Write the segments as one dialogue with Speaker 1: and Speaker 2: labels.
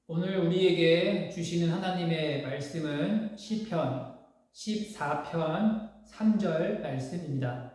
Speaker 1: 오늘 우리에게 주시는 하나님의 말씀은 시편 14편 3절 말씀입니다.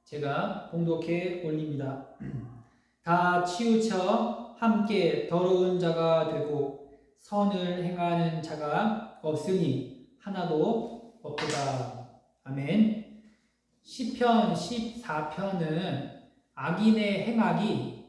Speaker 1: 제가 봉독해 올립니다. 다 치우쳐 함께 더러운 자가 되고 선을 행하는 자가 없으니 하나도 없도다. 아멘. 시편 14편은 악인의 행악이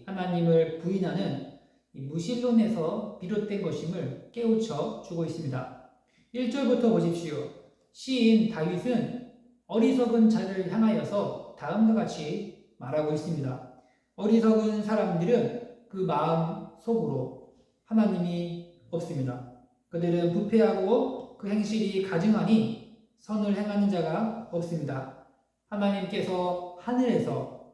Speaker 1: 하나님을 부인하는 이 무신론에서 비롯된 것임을 깨우쳐 주고 있습니다. 1절부터 보십시오. 시인 다윗은 어리석은 자를 향하여서 다음과 같이 말하고 있습니다. 어리석은 사람들은 그 마음 속으로 하나님이 없습니다. 그들은 부패하고 그 행실이 가증하니 선을 행하는 자가 없습니다. 하나님께서 하늘에서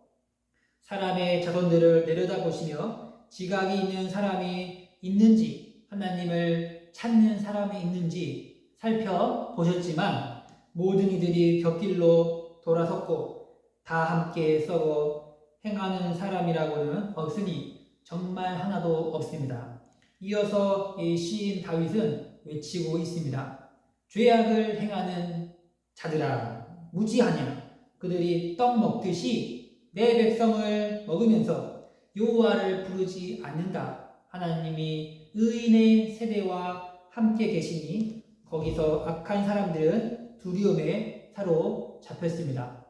Speaker 1: 사람의 자손들을 내려다보시며 지각이 있는 사람이 있는지 하나님을 찾는 사람이 있는지 살펴보셨지만 모든 이들이 곁길로 돌아섰고 다 함께 썩어 행하는 사람이라고는 없으니 정말 하나도 없습니다. 이어서 이 시인 다윗은 외치고 있습니다. 죄악을 행하는 자들아 무지하냐. 그들이 떡 먹듯이 내 백성을 먹으면서 여호와를 부르지 않는다. 하나님이 의인의 세대와 함께 계시니 거기서 악한 사람들은 두려움에 사로잡혔습니다.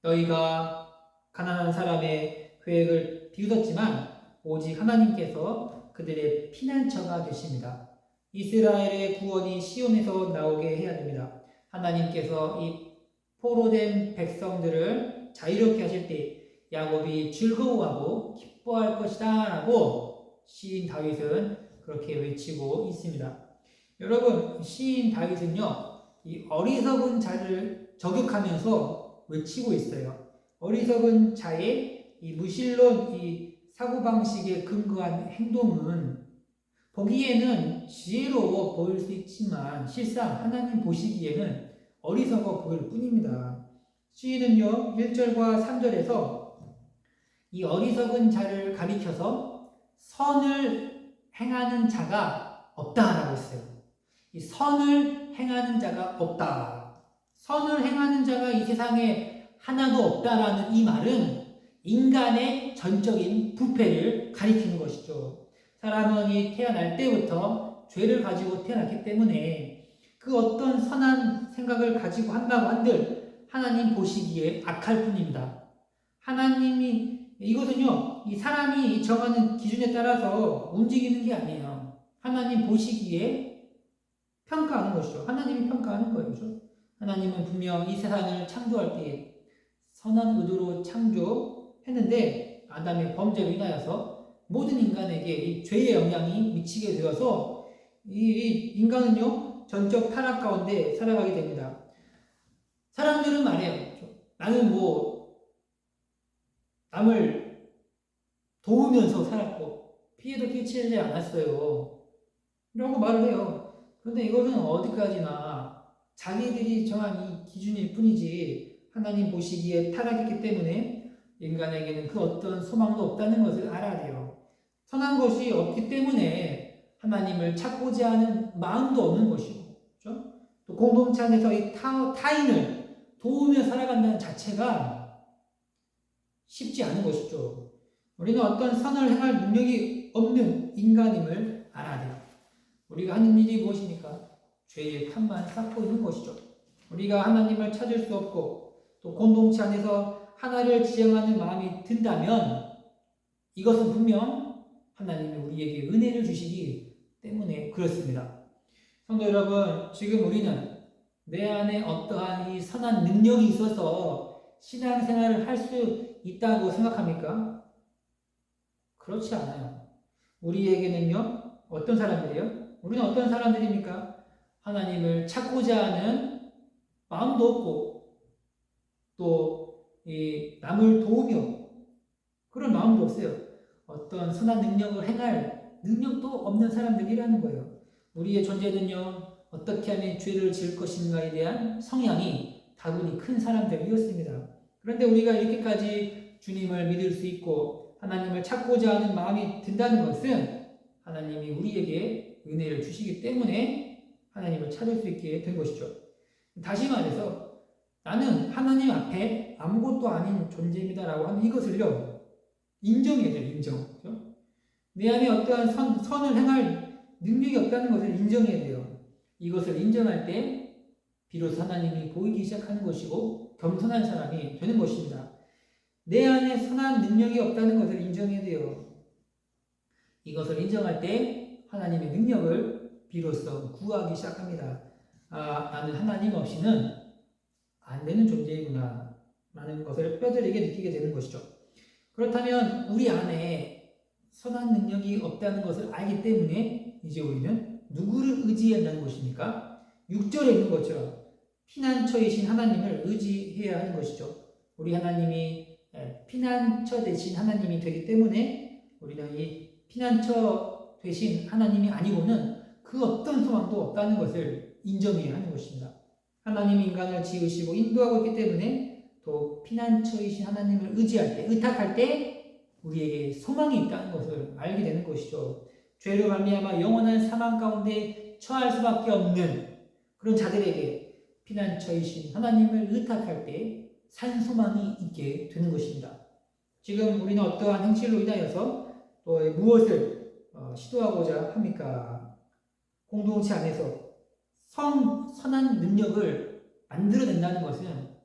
Speaker 1: 너희가 가난한 사람의 계획을 비웃었지만 오직 하나님께서 그들의 피난처가 되십니다. 이스라엘의 구원이 시온에서 나오게 해야 됩니다. 하나님께서 이 포로된 백성들을 자유롭게 하실 때 야곱이 즐거워하고 기뻐할 것이다 라고 시인 다윗은 그렇게 외치고 있습니다. 여러분, 시인 다윗은요, 이 어리석은 자를 저격하면서 외치고 있어요. 어리석은 자의 이 무신론, 이 사고방식에 근거한 행동은 보기에는 지혜로워 보일 수 있지만 실상 하나님 보시기에는 어리석어 보일 뿐입니다. 시인은요, 1절과 3절에서 이 어리석은 자를 가리켜서 선을 행하는 자가 없다라고 했어요. 이 선을 행하는 자가 없다. 선을 행하는 자가 이 세상에 하나도 없다라는 이 말은 인간의 전적인 부패를 가리키는 것이죠. 사람은 이 태어날 때부터 죄를 가지고 태어났기 때문에 그 어떤 선한 생각을 가지고 한다고 한들 하나님 보시기에 악할 뿐입니다. 하나님이 이것은요, 이 사람이 정하는 기준에 따라서 움직이는 게 아니에요. 하나님 보시기에 평가하는 것이죠. 하나님이 평가하는 거예요. 그렇죠? 하나님은 분명 이 세상을 창조할 때 선한 의도로 창조했는데 아담의 범죄로 인하여서 모든 인간에게 이 죄의 영향이 미치게 되어서 이 인간은요, 전적 타락 가운데 살아가게 됩니다. 사람들은 말해요. 나는 남을 도우면서 살았고 피해도 끼치지 않았어요 라고 말을 해요. 그런데 이것은 어디까지나 자기들이 정한 이 기준일 뿐이지 하나님 보시기에 타락했기 때문에 인간에게는 그 어떤 소망도 없다는 것을 알아야 돼요. 선한 것이 없기 때문에 하나님을 찾고자 하는 마음도 없는 것이고, 그렇죠? 또 공동체 안에서 이 타인을 도우며 살아간다는 자체가 쉽지 않은 것이죠. 우리는 어떤 선을 행할 능력이 없는 인간임을 알아야 돼요. 우리가 하는 일이 무엇입니까? 죄의 탐만 쌓고 있는 것이죠. 우리가 하나님을 찾을 수 없고 또 공동체 안에서 하나를 지향하는 마음이 든다면 이것은 분명 하나님이 우리에게 은혜를 주시기 때문에 그렇습니다. 성도 여러분, 지금 우리는 내 안에 어떠한 이 선한 능력이 있어서 신앙생활을 할 수 있다고 생각합니까? 그렇지 않아요. 우리에게는요, 어떤 사람들이요? 우리는 어떤 사람들입니까? 하나님을 찾고자 하는 마음도 없고, 또, 이 남을 도우며, 그런 마음도 없어요. 어떤 선한 능력을 행할 능력도 없는 사람들이라는 거예요. 우리의 존재는요, 어떻게 하면 죄를 지을 것인가에 대한 성향이 다분히 큰 사람들이었습니다. 그런데 우리가 이렇게까지 주님을 믿을 수 있고 하나님을 찾고자 하는 마음이 든다는 것은 하나님이 우리에게 은혜를 주시기 때문에 하나님을 찾을 수 있게 된 것이죠. 다시 말해서 나는 하나님 앞에 아무것도 아닌 존재입니다라고 하는 이것을요, 인정해야 돼요. 인정. 그렇죠? 내 안에 어떠한 선을 행할 능력이 없다는 것을 인정해야 돼요. 이것을 인정할 때 비로소 하나님이 보이기 시작하는 것이고 겸손한 사람이 되는 것입니다. 내 안에 선한 능력이 없다는 것을 인정해야 돼요. 이것을 인정할 때 하나님의 능력을 비로소 구하기 시작합니다. 아, 나는 하나님 없이는 안 되는 존재이구나 라는 것을 뼈저리게 느끼게 되는 것이죠. 그렇다면 우리 안에 선한 능력이 없다는 것을 알기 때문에 이제 우리는 누구를 의지해야 한다는 것입니까? 6절에 있는 것처럼 피난처이신 하나님을 의지해야 하는 것이죠. 우리 하나님이 피난처 되신 하나님이 되기 때문에 우리는 이 피난처 되신 하나님이 아니고는 그 어떤 소망도 없다는 것을 인정해야 하는 것입니다. 하나님이 인간을 지으시고 인도하고 있기 때문에 또 피난처이신 하나님을 의지할 때, 의탁할 때 우리에게 소망이 있다는 것을 알게 되는 것이죠. 죄로 말미암아 영원한 사망 가운데 처할 수밖에 없는 그런 자들에게 피난처이신 하나님을 의탁할 때 산소망이 있게 되는 것입니다. 지금 우리는 어떠한 행실로 인하여서 또 무엇을 시도하고자 합니까? 공동체 안에서 선한 능력을 만들어낸다는 것은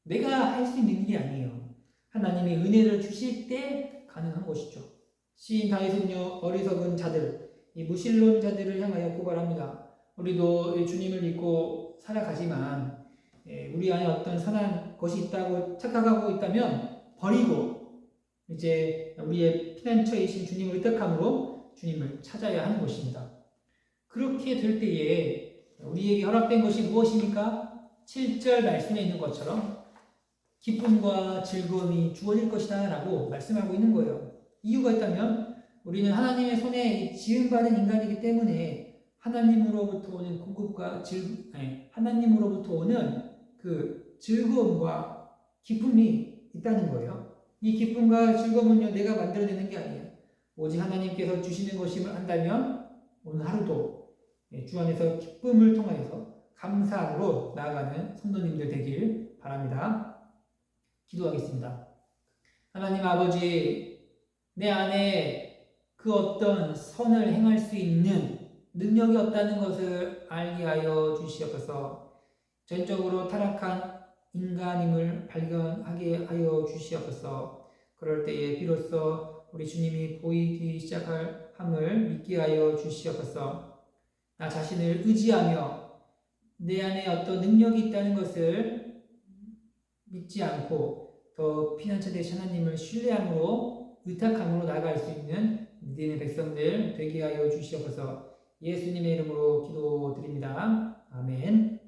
Speaker 1: 내가 할 수 있는 일이 아니에요. 하나님의 은혜를 주실 때 가능한 것이죠. 시인 다윗은요, 어리석은 자들, 이 무신론자들을 향하여 고발합니다. 우리도 주님을 믿고 살아가지만 우리 안에 어떤 선한 것이 있다고 착각하고 있다면 버리고 이제 우리의 피난처이신 주님을 의탁함으로 주님을 찾아야 하는 것입니다. 그렇게 될 때에 우리에게 허락된 것이 무엇입니까? 7절 말씀에 있는 것처럼 기쁨과 즐거움이 주어질 것이다 라고 말씀하고 있는 거예요. 이유가 있다면 우리는 하나님의 손에 지음받은 인간이기 때문에 하나님으로부터 오는 공급과 하나님으로부터 오는 그 즐거움과 기쁨이 있다는 거예요. 이 기쁨과 즐거움은요, 내가 만들어내는 게 아니에요. 오직 하나님께서 주시는 것임을 안다면 오늘 하루도 주 안에서 기쁨을 통하여서 감사함으로 나아가는 성도님들 되길 바랍니다. 기도하겠습니다. 하나님 아버지, 내 안에 그 어떤 선을 행할 수 있는 능력이 없다는 것을 알게 하여 주시옵소서. 전적으로 타락한 인간임을 발견하게 하여 주시옵소서. 그럴 때에 비로소 우리 주님이 보이기 시작할 함을 믿게 하여 주시옵소서. 나 자신을 의지하며 내 안에 어떤 능력이 있다는 것을 믿지 않고 더 피난처 되신 하나님을 신뢰함으로 의탁함으로 나아갈 수 있는 믿음의 백성들 되게 하여 주시옵소서. 예수님의 이름으로 기도드립니다. 아멘.